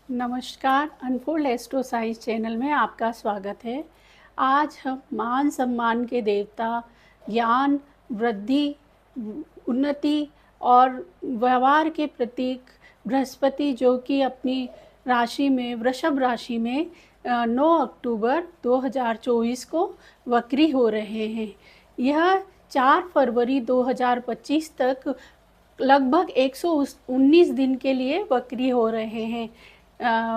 नमस्कार, unfold astro science channel में आपका स्वागत है। आज हम मान सम्मान के देवता, ज्ञान, वृद्धि, उन्नति और व्यवहार के प्रतीक बृहस्पति, जो कि अपनी राशि में वृषभ राशि में 9 अक्टूबर 2024 को वक्री हो रहे हैं। यह 4 फरवरी 2025 तक लगभग 119 दिन के लिए वक्री हो रहे हैं।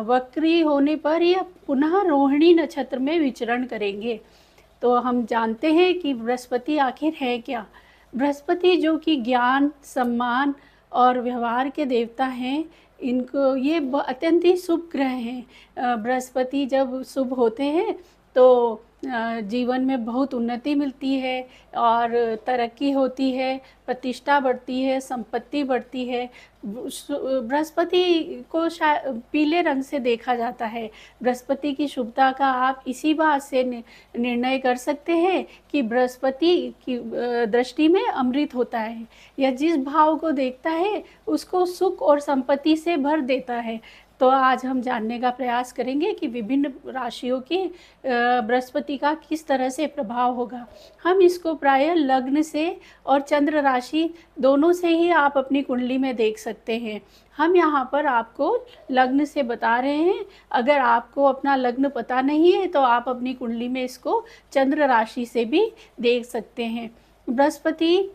वक्री होने पर यह पुनः रोहिणी नक्षत्र में विचरण करेंगे। तो हम जानते हैं कि बृहस्पति आखिर है क्या। बृहस्पति जो कि ज्ञान, सम्मान और व्यवहार के देवता हैं, इनको ये अत्यंत ही शुभ ग्रह हैं। बृहस्पति जब शुभ होते हैं तो जीवन में बहुत उन्नति मिलती है और तरक्की होती है, प्रतिष्ठा बढ़ती है, संपत्ति बढ़ती है। बृहस्पति को पीले रंग से देखा जाता है। बृहस्पति की शुभता का आप इसी बात से निर्णय कर सकते हैं कि बृहस्पति की दृष्टि में अमृत होता है। यह जिस भाव को देखता है उसको सुख और संपत्ति से भर देता है। तो आज हम जानने का प्रयास करेंगे कि विभिन्न राशियों की बृहस्पति का किस तरह से प्रभाव होगा। हम इसको प्रायः लग्न से और चंद्र राशि दोनों से ही आप अपनी कुंडली में देख सकते हैं। हम यहाँ पर आपको लग्न से बता रहे हैं। अगर आपको अपना लग्न पता नहीं है तो आप अपनी कुंडली में इसको चंद्र राशि से भी देख सकते हैं। बृहस्पति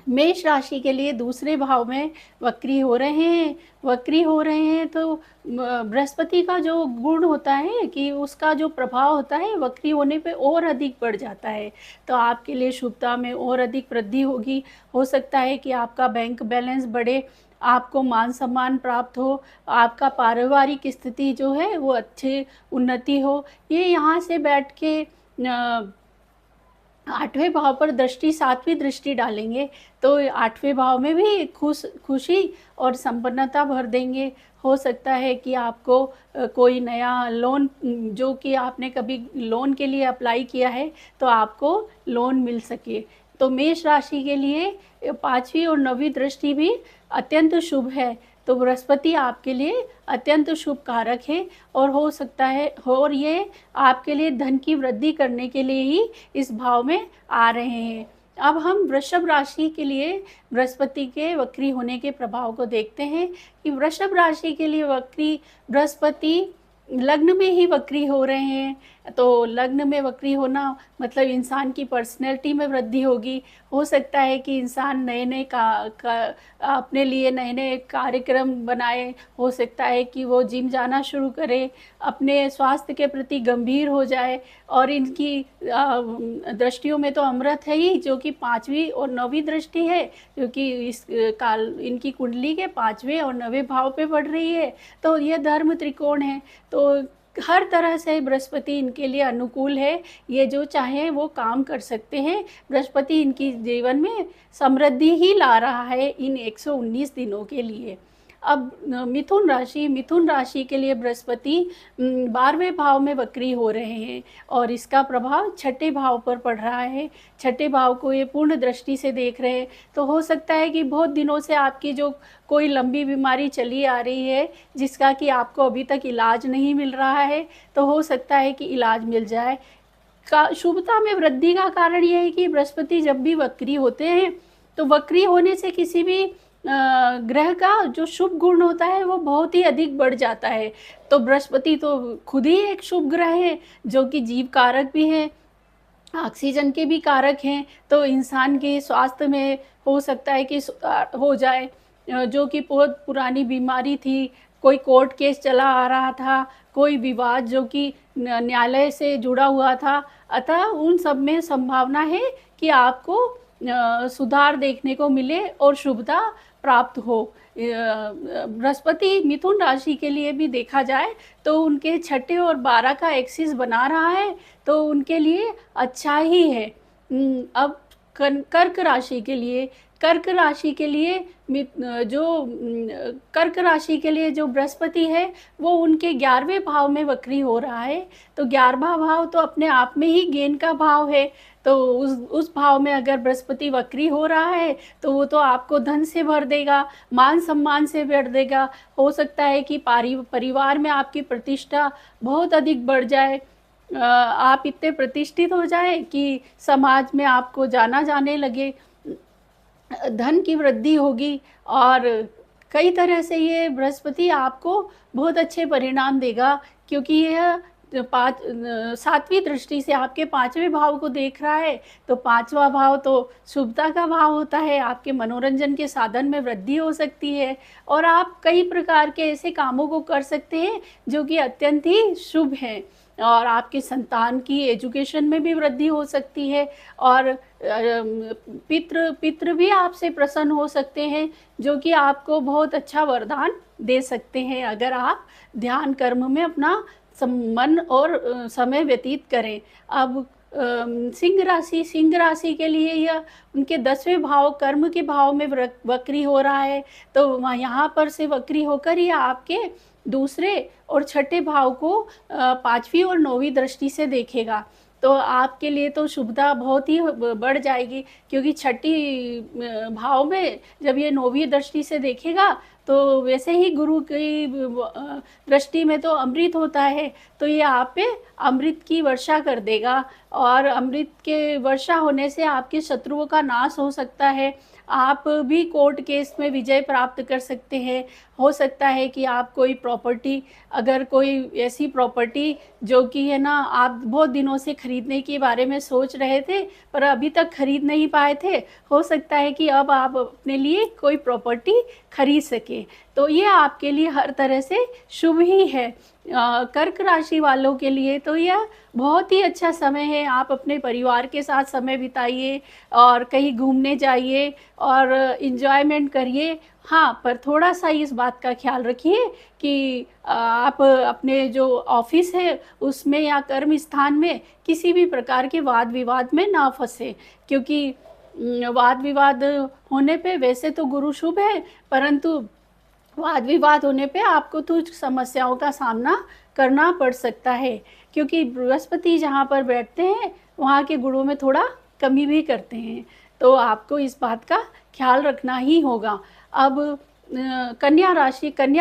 मेष राशि के लिए दूसरे भाव में वक्री हो रहे हैं तो बृहस्पति का जो गुण होता है कि उसका जो प्रभाव होता है वक्री होने पे और अधिक बढ़ जाता है। तो आपके लिए शुभता में और अधिक वृद्धि होगी। हो सकता है कि आपका बैंक बैलेंस बढ़े, आपको मान सम्मान प्राप्त हो, आपका पारिवारिक स्थिति जो है वो अच्छी उन्नति हो। ये यहाँ से बैठ के 8वें भाव पर दृष्टि, 7वीं दृष्टि डालेंगे तो 8वें भाव में भी खुशी और संपन्नता भर देंगे। हो सकता है कि आपको कोई नया लोन, जो कि आपने कभी लोन के लिए अप्लाई किया है तो आपको लोन मिल सके। तो मेष राशि के लिए 5वीं और 9वीं दृष्टि भी अत्यंत शुभ है। तो बृहस्पति आपके लिए अत्यंत शुभ कारक है और हो सकता है और ये आपके लिए धन की वृद्धि करने के लिए ही इस भाव में आ रहे हैं। अब हम वृषभ राशि के लिए बृहस्पति के वक्री होने के प्रभाव को देखते हैं कि वृषभ राशि के लिए वक्री बृहस्पति लग्न में ही वक्री हो रहे हैं। तो लग्न में वक्री होना मतलब इंसान की पर्सनैलिटी में वृद्धि होगी। हो सकता है कि इंसान नए नए अपने लिए नए नए कार्यक्रम बनाए। हो सकता है कि वो जिम जाना शुरू करे, अपने स्वास्थ्य के प्रति गंभीर हो जाए। और इनकी दृष्टियों में तो अमृत है ही, जो कि 5वीं और 9वीं दृष्टि है, क्योंकि इनकी कुंडली के 5वें और 9वें भाव पे बढ़ रही है। तो यह धर्म त्रिकोण है। तो हर तरह से बृहस्पति इनके लिए अनुकूल है। ये जो चाहे वो काम कर सकते हैं। बृहस्पति इनकी जीवन में समृद्धि ही ला रहा है इन 119 दिनों के लिए। अब मिथुन राशि के लिए बृहस्पति 12वें भाव में वक्री हो रहे हैं और इसका प्रभाव 6ठे भाव पर पड़ रहा है। 6ठे भाव को ये पूर्ण दृष्टि से देख रहे हैं। तो हो सकता है कि बहुत दिनों से आपकी जो कोई लंबी बीमारी चली आ रही है, जिसका कि आपको अभी तक इलाज नहीं मिल रहा है, तो हो सकता है कि इलाज मिल जाए। शुभता में वृद्धि का कारण यह है कि बृहस्पति जब भी वक्री होते हैं तो वक्री होने से किसी भी ग्रह का जो शुभ गुण होता है वो बहुत ही अधिक बढ़ जाता है। तो बृहस्पति तो खुद ही एक शुभ ग्रह है, जो कि जीव कारक भी है, ऑक्सीजन के भी कारक हैं। तो इंसान के स्वास्थ्य में हो सकता है कि हो जाए। जो कि बहुत पुरानी बीमारी थी, कोई कोर्ट केस चला आ रहा था, कोई विवाद जो कि न्यायालय से जुड़ा हुआ था, अतः उन सब में संभावना है कि आपको सुधार देखने को मिले और शुभता प्राप्त हो। बृहस्पति मिथुन राशि के लिए भी देखा जाए तो उनके 6ठे और 12 का एक्सिस बना रहा है, तो उनके लिए अच्छा ही है। अब कर्क राशि के लिए कर्क राशि के लिए कर्क राशि के लिए जो बृहस्पति है वो उनके 11वें भाव में वक्री हो रहा है। तो 11वां भाव तो अपने आप में ही गेन का भाव है, तो उस भाव में अगर बृहस्पति वक्री हो रहा है तो वो तो आपको धन से भर देगा, मान सम्मान से भर देगा। हो सकता है कि परिवार में आपकी प्रतिष्ठा बहुत अधिक बढ़ जाए, आप इतने प्रतिष्ठित हो जाए कि समाज में आपको जाना जाने लगे, धन की वृद्धि होगी और कई तरह से ये बृहस्पति आपको बहुत अच्छे परिणाम देगा, क्योंकि यह 7वीं दृष्टि से आपके 5वें भाव को देख रहा है। तो 5वां भाव तो शुभता का भाव होता है, आपके मनोरंजन के साधन में वृद्धि हो सकती है और आप कई प्रकार के ऐसे कामों को कर सकते हैं जो कि अत्यंत ही शुभ हैं, और आपके संतान की एजुकेशन में भी वृद्धि हो सकती है और पितृ भी आपसे प्रसन्न हो सकते हैं, जो कि आपको बहुत अच्छा वरदान दे सकते हैं अगर आप ध्यान कर्म में अपना मन और समय व्यतीत करें। अब सिंह राशि के लिए यह उनके 10वें भाव कर्म के भाव में वक्री हो रहा है, तो वहाँ यहाँ पर से वक्री होकर ये आपके दूसरे और छठे भाव को 5वीं और 9वीं दृष्टि से देखेगा। तो आपके लिए तो शुभता बहुत ही बढ़ जाएगी, क्योंकि छठी भाव में जब ये 9वीं दृष्टि से देखेगा तो वैसे ही गुरु की दृष्टि में तो अमृत होता है, तो ये आप पे अमृत की वर्षा कर देगा और अमृत के वर्षा होने से आपके शत्रुओं का नाश हो सकता है। आप भी कोर्ट केस में विजय प्राप्त कर सकते हैं। हो सकता है कि आप कोई प्रॉपर्टी, अगर कोई ऐसी प्रॉपर्टी जो कि है ना आप बहुत दिनों से खरीदने के बारे में सोच रहे थे पर अभी तक खरीद नहीं पाए थे, हो सकता है कि अब आप अपने लिए कोई प्रॉपर्टी खरीद सके। तो ये आपके लिए हर तरह से शुभ ही है। कर्क राशि वालों के लिए तो यह बहुत ही अच्छा समय है। आप अपने परिवार के साथ समय बिताइए और कहीं घूमने जाइए और इन्जॉयमेंट करिए। हाँ, पर थोड़ा सा इस बात का ख्याल रखिए कि आप अपने जो ऑफिस है उसमें या कर्म स्थान में किसी भी प्रकार के वाद विवाद में ना फंसे, क्योंकि वाद विवाद होने पे वैसे तो गुरु शुभ है, परंतु वाद विवाद होने पे आपको तो समस्याओं का सामना करना पड़ सकता है, क्योंकि बृहस्पति जहाँ पर बैठते हैं वहाँ के गुणों में थोड़ा कमी भी करते हैं, तो आपको इस बात का ख्याल रखना ही होगा। अब कन्या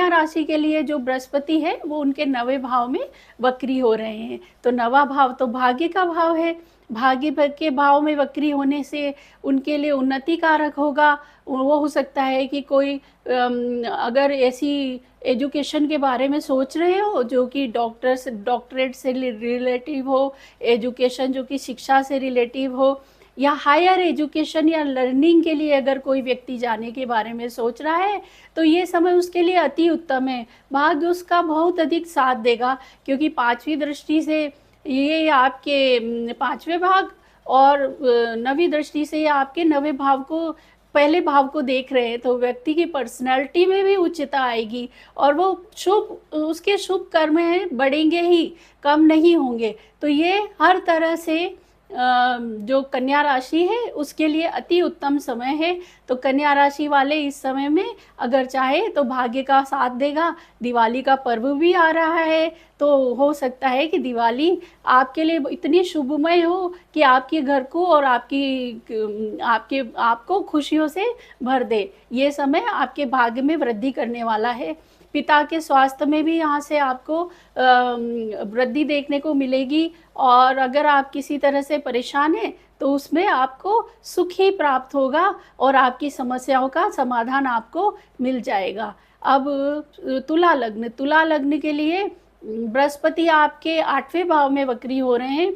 राशि के लिए जो बृहस्पति है वो उनके 9वें भाव में वक्री हो रहे हैं। तो 9वां भाव तो भाग्य का भाव है, भाग्य के भाव में वक्री होने से उनके लिए उन्नति कारक होगा। वो हो सकता है कि कोई अगर ऐसी एजुकेशन के बारे में सोच रहे हो जो कि डॉक्टरेट से रिलेटिव हो, एजुकेशन जो कि शिक्षा से रिलेटिव हो, या हायर एजुकेशन या लर्निंग के लिए अगर कोई व्यक्ति जाने के बारे में सोच रहा है तो ये समय उसके लिए अति उत्तम है। भाग्य उसका बहुत अधिक साथ देगा, क्योंकि 5वीं दृष्टि से ये आपके 5वें भाग और 9वीं दृष्टि से ये आपके 9वें भाव को, पहले भाव को देख रहे हैं, तो व्यक्ति की पर्सनैलिटी में भी उच्चता आएगी और वो उसके शुभ कर्म हैं बढ़ेंगे ही, कम नहीं होंगे। तो ये हर तरह से जो कन्या राशि है उसके लिए अति उत्तम समय है। तो कन्या राशि वाले इस समय में अगर चाहे तो भाग्य का साथ देगा। दिवाली का पर्व भी आ रहा है, तो हो सकता है कि दिवाली आपके लिए इतनी शुभमय हो कि आपके घर को और आपको खुशियों से भर दे। ये समय आपके भाग्य में वृद्धि करने वाला है। पिता के स्वास्थ्य में भी यहाँ से आपको वृद्धि देखने को मिलेगी, और अगर आप किसी तरह से परेशान हैं तो उसमें आपको सुख ही प्राप्त होगा और आपकी समस्याओं का समाधान आपको मिल जाएगा। अब तुला लग्न के लिए बृहस्पति आपके 8वें भाव में वक्री हो रहे हैं।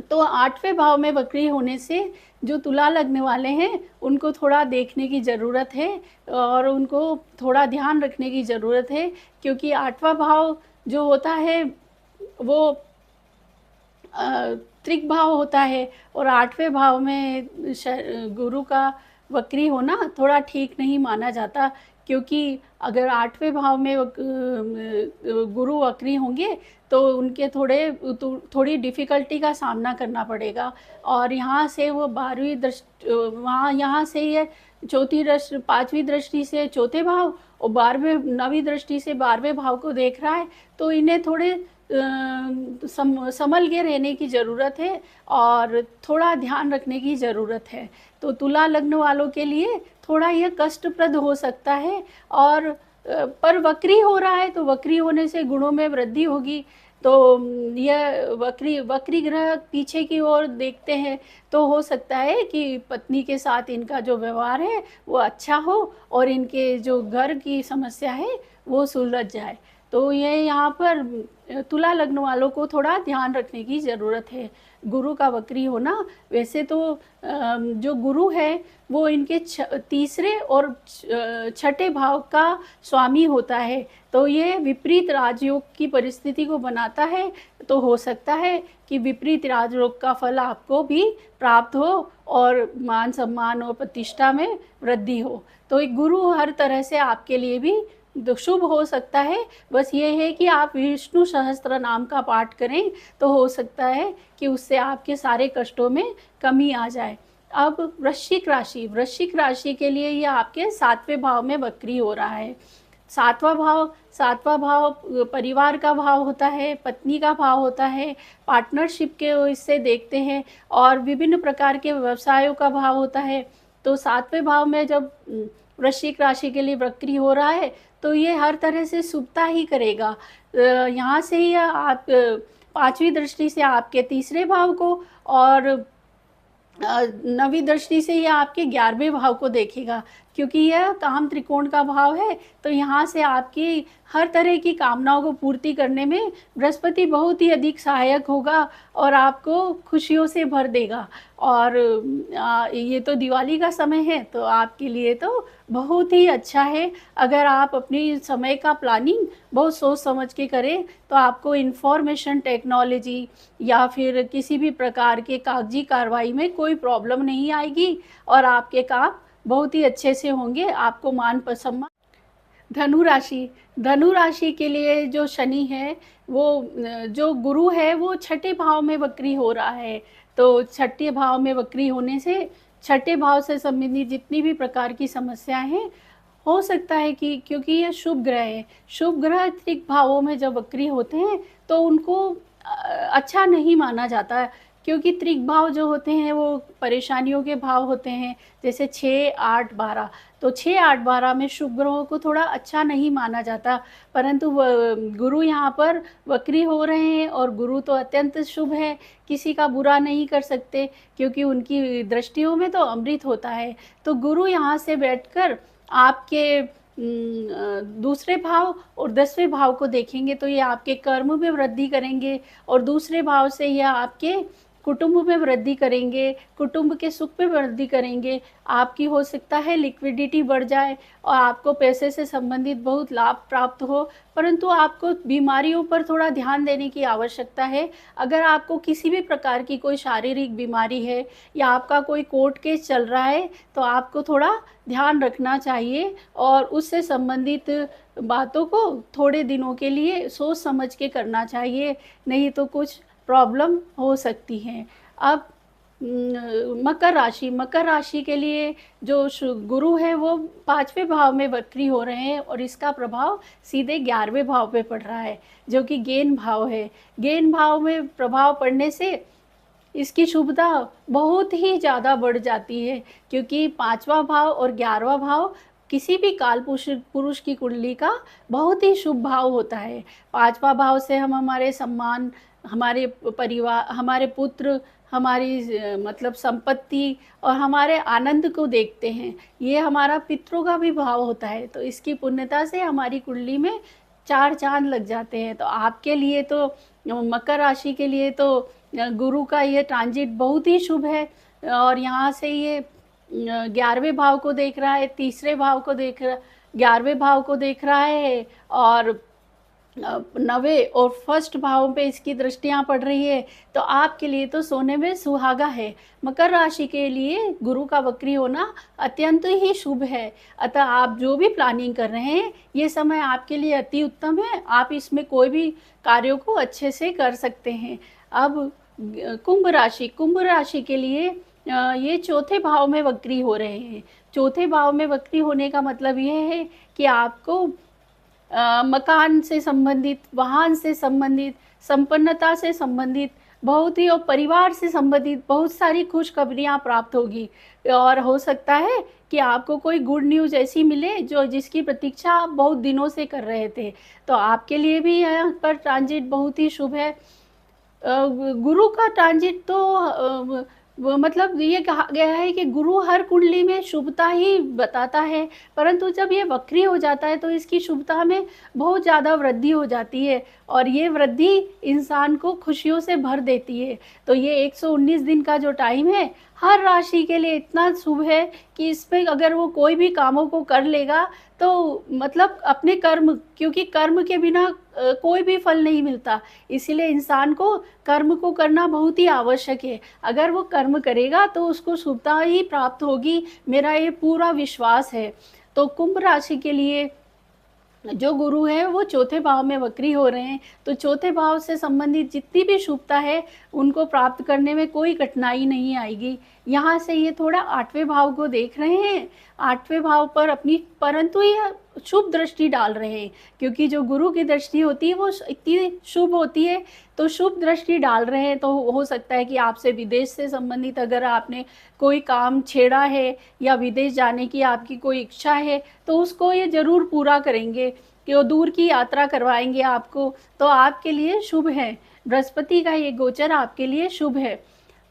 तो 8वें भाव में वक्री होने से जो तुला लग्न वाले हैं उनको थोड़ा देखने की ज़रूरत है और उनको थोड़ा ध्यान रखने की ज़रूरत है, क्योंकि 8वां भाव जो होता है वो त्रिक भाव होता है और 8वें भाव में गुरु का वक्री होना थोड़ा ठीक नहीं माना जाता, क्योंकि अगर 8वें भाव में गुरु वक्री होंगे तो उनके थोड़ी डिफ़िकल्टी का सामना करना पड़ेगा। और यहाँ से वो 12वीं दृष्टि वहाँ यहाँ से ये चौथी दृष्टि 5वीं दृष्टि से चौथे भाव और 9वीं दृष्टि से 12वें भाव को देख रहा है, तो इन्हें थोड़े संभल के रहने की ज़रूरत है और थोड़ा ध्यान रखने की ज़रूरत है। तो तुला लग्न वालों के लिए थोड़ा यह कष्टप्रद हो सकता है। और पर वक्री हो रहा है, तो वक्री होने से गुणों में वृद्धि होगी। तो यह वक्री ग्रह पीछे की ओर देखते हैं तो हो सकता है कि पत्नी के साथ इनका जो व्यवहार है वो अच्छा हो और इनके जो घर की समस्या है वो सुलझ जाए। तो ये यहाँ पर तुला लग्न वालों को थोड़ा ध्यान रखने की ज़रूरत है। गुरु का वक्री होना, वैसे तो जो गुरु है वो इनके तीसरे और छठे भाव का स्वामी होता है, तो ये विपरीत राजयोग की परिस्थिति को बनाता है। तो हो सकता है कि विपरीत राजयोग का फल आपको भी प्राप्त हो और मान सम्मान और प्रतिष्ठा में वृद्धि हो। तो एक गुरु हर तरह से आपके लिए भी शुभ हो सकता है। बस ये है कि आप विष्णु सहस्त्र नाम का पाठ करें तो हो सकता है कि उससे आपके सारे कष्टों में कमी आ जाए। अब वृश्चिक राशि के लिए ये आपके 7वें भाव में वक्री हो रहा है। 7वां भाव परिवार का भाव होता है, पत्नी का भाव होता है, पार्टनरशिप के इससे देखते हैं और विभिन्न प्रकार के व्यवसायों का भाव होता है। तो 7वें भाव में जब वृश्चिक राशि के लिए वक्री हो रहा है तो ये हर तरह से शुभता ही करेगा। यहाँ से ही आप 5वीं दृष्टि से आपके तीसरे भाव को और 9वीं दृष्टि से यह आपके 11वें भाव को देखेगा, क्योंकि यह काम त्रिकोण का भाव है। तो यहाँ से आपकी हर तरह की कामनाओं को पूर्ति करने में बृहस्पति बहुत ही अधिक सहायक होगा और आपको खुशियों से भर देगा। और ये तो दिवाली का समय है, तो आपके लिए तो बहुत ही अच्छा है। अगर आप अपनी समय का प्लानिंग बहुत सोच समझ के करें तो आपको इंफॉर्मेशन टेक्नोलॉजी या फिर किसी भी प्रकार के कागजी कार्रवाई में कोई प्रॉब्लम नहीं आएगी और आपके काम बहुत ही अच्छे से होंगे। आपको मान सम्मान। धनु राशि के लिए जो शनि है वो जो गुरु है वो छठे भाव में वक्री हो रहा है। तो छठे भाव में वक्री होने से छठे भाव से संबंधित जितनी भी प्रकार की समस्याएं हैं, हो सकता है कि क्योंकि यह शुभ ग्रह है, शुभ ग्रह त्रिक भावों में जब वक्री होते हैं तो उनको अच्छा नहीं माना जाता, क्योंकि त्रिक भाव जो होते हैं वो परेशानियों के भाव होते हैं, जैसे 6, 8, 12। तो 6, 8, 12 में शुभ ग्रहों को थोड़ा अच्छा नहीं माना जाता, परंतु गुरु यहाँ पर वक्री हो रहे हैं और गुरु तो अत्यंत शुभ है, किसी का बुरा नहीं कर सकते क्योंकि उनकी दृष्टियों में तो अमृत होता है। तो गुरु यहाँ से बैठकर आपके दूसरे भाव और 10वें भाव को देखेंगे तो ये आपके कर्म में वृद्धि करेंगे और दूसरे भाव से यह आपके कुटुंब में वृद्धि करेंगे, कुटुंब के सुख में वृद्धि करेंगे। आपकी हो सकता है लिक्विडिटी बढ़ जाए और आपको पैसे से संबंधित बहुत लाभ प्राप्त हो, परंतु आपको बीमारियों पर थोड़ा ध्यान देने की आवश्यकता है। अगर आपको किसी भी प्रकार की कोई शारीरिक बीमारी है या आपका कोई कोर्ट केस चल रहा है तो आपको थोड़ा ध्यान रखना चाहिए और उससे संबंधित बातों को थोड़े दिनों के लिए सोच समझ के करना चाहिए, नहीं तो कुछ प्रॉब्लम हो सकती हैं। अब मकर राशि के लिए जो गुरु है वो 5वें भाव में वक्री हो रहे हैं और इसका प्रभाव सीधे 11वें भाव पे पड़ रहा है, जो कि गेन भाव है। गेन भाव में प्रभाव पड़ने से इसकी शुभता बहुत ही ज़्यादा बढ़ जाती है, क्योंकि 5वां भाव और 11वां भाव किसी भी काल पुरुष की कुंडली का बहुत ही शुभ भाव होता है। 5वां भाव से हम हमारे सम्मान, हमारे परिवार, हमारे पुत्र, हमारी मतलब संपत्ति और हमारे आनंद को देखते हैं। ये हमारा पितरों का भी भाव होता है, तो इसकी पुण्यता से हमारी कुंडली में 4 चांद लग जाते हैं। तो आपके लिए तो मकर राशि के लिए तो गुरु का ये ट्रांजिट बहुत ही शुभ है और यहाँ से ये 11वें भाव को देख रहा है, तीसरे भाव को देख रहा, 11वें भाव को देख रहा है और नवे और फर्स्ट भाव पे इसकी दृष्टियां पड़ रही है, तो आपके लिए तो सोने में सुहागा है। मकर राशि के लिए गुरु का वक्री होना अत्यंत ही शुभ है। अतः आप जो भी प्लानिंग कर रहे हैं, ये समय आपके लिए अति उत्तम है। आप इसमें कोई भी कार्यों को अच्छे से कर सकते हैं। अब कुंभ राशि के लिए ये चौथे भाव में वक्री हो रहे हैं। चौथे भाव में वक्री होने का मतलब ये है कि आपको मकान से संबंधित, वाहन से संबंधित, संपन्नता से संबंधित, बहुत ही और परिवार से संबंधित बहुत सारी खुशखबरियाँ प्राप्त होगी। और हो सकता है कि आपको कोई गुड न्यूज़ ऐसी मिले जो जिसकी प्रतीक्षा आप बहुत दिनों से कर रहे थे। तो आपके लिए भी यहाँ पर ट्रांजिट बहुत ही शुभ है। गुरु का ट्रांजिट तो मतलब ये कहा गया है कि गुरु हर कुंडली में शुभता ही बताता है, परंतु जब ये वक्री हो जाता है तो इसकी शुभता में बहुत ज़्यादा वृद्धि हो जाती है और ये वृद्धि इंसान को खुशियों से भर देती है। तो ये 119 दिन का जो टाइम है, हर राशि के लिए इतना शुभ है कि इस पे अगर वो कोई भी कामों को कर लेगा तो मतलब अपने कर्म, क्योंकि कर्म के बिना कोई भी फल नहीं मिलता, इसीलिए इंसान को कर्म को करना बहुत ही आवश्यक है। अगर वो कर्म करेगा तो उसको शुभता ही प्राप्त होगी, मेरा ये पूरा विश्वास है। तो कुंभ राशि के लिए जो गुरु है वो चौथे भाव में वक्री हो रहे हैं, तो चौथे भाव से संबंधित जितनी भी शुभता है उनको प्राप्त करने में कोई कठिनाई नहीं आएगी। यहाँ से ये थोड़ा आठवें भाव को देख रहे हैं, आठवें भाव पर अपनी परंतु ये शुभ दृष्टि डाल रहे हैं, क्योंकि जो गुरु की दृष्टि होती है वो इतनी शुभ होती है, तो शुभ दृष्टि डाल रहे हैं। तो हो सकता है कि आपसे विदेश से संबंधित अगर आपने कोई काम छेड़ा है या विदेश जाने की आपकी कोई इच्छा है तो उसको ये ज़रूर पूरा करेंगे कि वो दूर की यात्रा करवाएंगे आपको, तो आपके लिए शुभ है। बृहस्पति का ये गोचर आपके लिए शुभ है।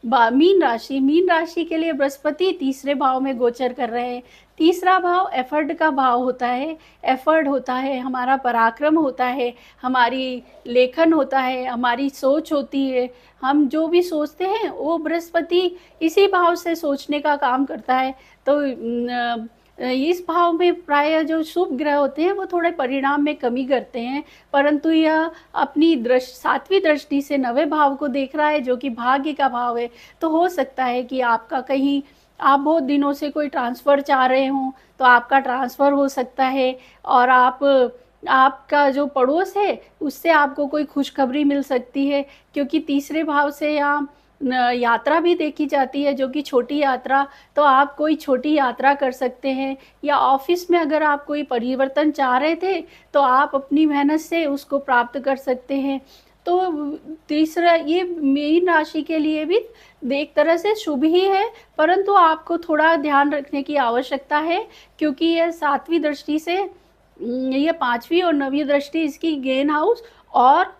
मीन राशि के लिए बृहस्पति तीसरे भाव में गोचर कर रहे हैं। तीसरा भाव एफर्ट का भाव होता है, एफर्ट होता है, हमारा पराक्रम होता है, हमारी लेखन होता है, हमारी सोच होती है। हम जो भी सोचते हैं वो बृहस्पति इसी भाव से सोचने का काम करता है। तो इस भाव में प्राय जो शुभ ग्रह होते हैं वो थोड़े परिणाम में कमी करते हैं, परंतु यह अपनी सातवीं दृष्टि से नवे भाव को देख रहा है जो कि भाग्य का भाव है। तो हो सकता है कि आपका कहीं आप बहुत दिनों से कोई ट्रांसफ़र चाह रहे हों तो आपका ट्रांसफ़र हो सकता है, और आपका जो पड़ोस है उससे आपको कोई खुशखबरी मिल सकती है, क्योंकि तीसरे भाव से यहाँ यात्रा भी देखी जाती है जो कि छोटी यात्रा। तो आप कोई छोटी यात्रा कर सकते हैं, या ऑफिस में अगर आप कोई परिवर्तन चाह रहे थे तो आप अपनी मेहनत से उसको प्राप्त कर सकते हैं। तो तीसरा ये मीन राशि के लिए भी एक तरह से शुभ ही है, परंतु आपको थोड़ा ध्यान रखने की आवश्यकता है, क्योंकि यह सातवीं दृष्टि से ये पांचवी और नवीं दृष्टि इसकी गेन हाउस और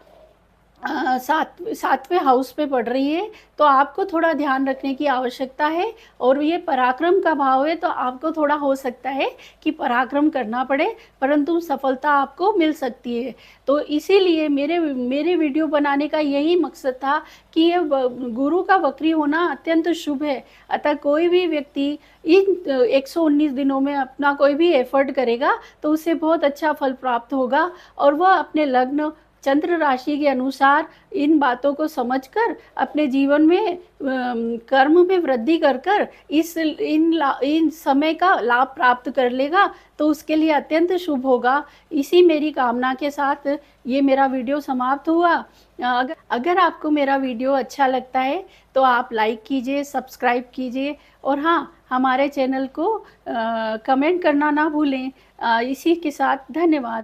सातवें हाउस पे पड़ रही है। तो आपको थोड़ा ध्यान रखने की आवश्यकता है, और ये पराक्रम का भाव है तो आपको थोड़ा हो सकता है कि पराक्रम करना पड़े, परंतु सफलता आपको मिल सकती है। तो इसीलिए मेरे वीडियो बनाने का यही मकसद था कि ये गुरु का वक्री होना अत्यंत शुभ है। अतः कोई भी व्यक्ति इन 119 दिनों में अपना कोई भी एफर्ट करेगा तो उसे बहुत अच्छा फल प्राप्त होगा, और वह अपने लग्न चंद्र राशि के अनुसार इन बातों को समझकर अपने जीवन में कर्म में वृद्धि कर कर इन समय का लाभ प्राप्त कर लेगा, तो उसके लिए अत्यंत शुभ होगा। इसी मेरी कामना के साथ ये मेरा वीडियो समाप्त हुआ। अगर आपको मेरा वीडियो अच्छा लगता है तो आप लाइक कीजिए, सब्सक्राइब कीजिए, और हाँ, हमारे चैनल को कमेंट करना ना भूलें। इसी के साथ धन्यवाद।